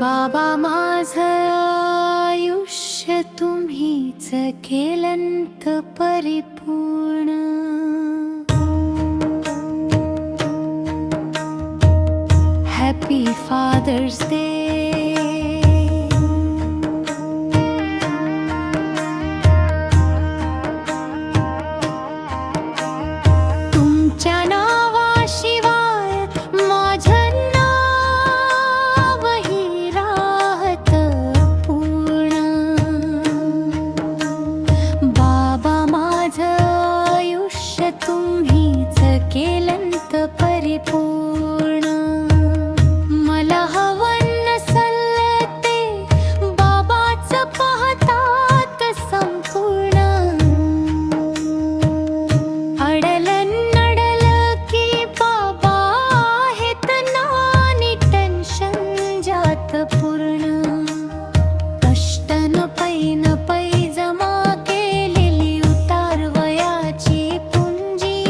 बाबा माझं आयुष्य तुम्हीच केलंत परिपूर्ण. Happy father's day. तुमच्या नावाशिवाय माझं नावही राहत पूर्ण. बाबा माझं आयुष्य तुम्हीच केलंत परिपूर्ण. मला हवं नसल ते बाबाचं पाहतात संपूर्ण. अडलं नडलं की बाबा आहेत नानी टेन्शन जात पूर्ण. कष्ट न पै जमा केलेली उतार वयाची पुंजी.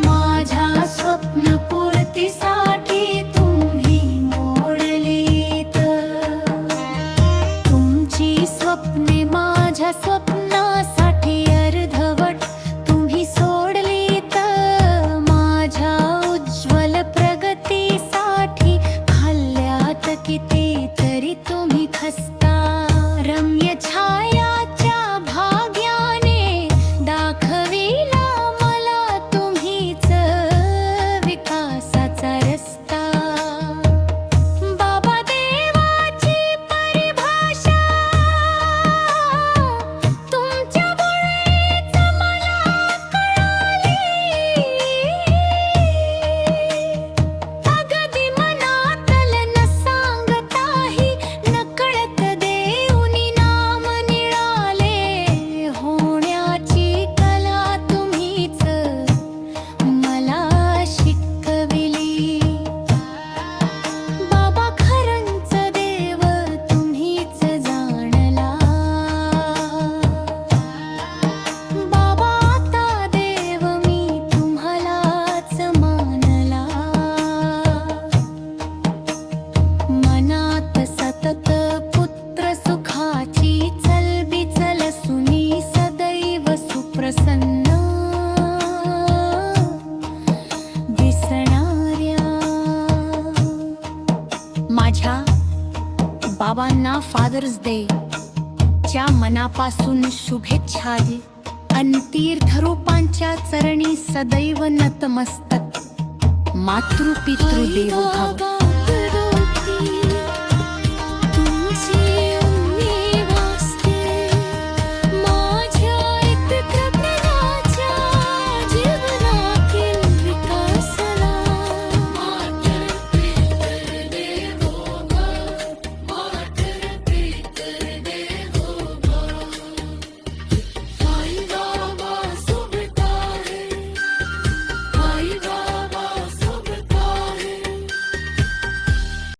माझ्या स्वप्नपूर्तीसाठी तुम्ही मोडलीत. तुमची स्वप्ने माझ्या स्वप्नासाठी अर्धवट तुम्ही सोडलीत. माझ्या उज्ज्वल प्रगतीसाठी खाल्ल्यात कितीतरी तुम्ही खस्ता. रम्य छायाच्या भाग्याने दाखविला मला तुम्हीच विकासाचा रस्ता. बाबा देवाची परिभाषा तुमच्यामुळेच मला कळाली. अगदी मनातलं न सांगताही नकळत देऊनी नाम निळाले. होण्याची कला तुम्हीच मला शिकविली. बाबा खरंच देव तुम्हीच जाणला. बाबा आता देव मी तुम्हालाच मानला. मनात सतत पुत्र सुखाची चलबिचल सुनी सदैव सुप्रसन्न दिसणाऱ्या. माझ्या बाबांना फादर्स डे च्या मनापासून शुभेच्छा दे. अन तीर्थरूपांच्या चरणी सदैव नतमस्तक. मातृ पितृ देवो भव.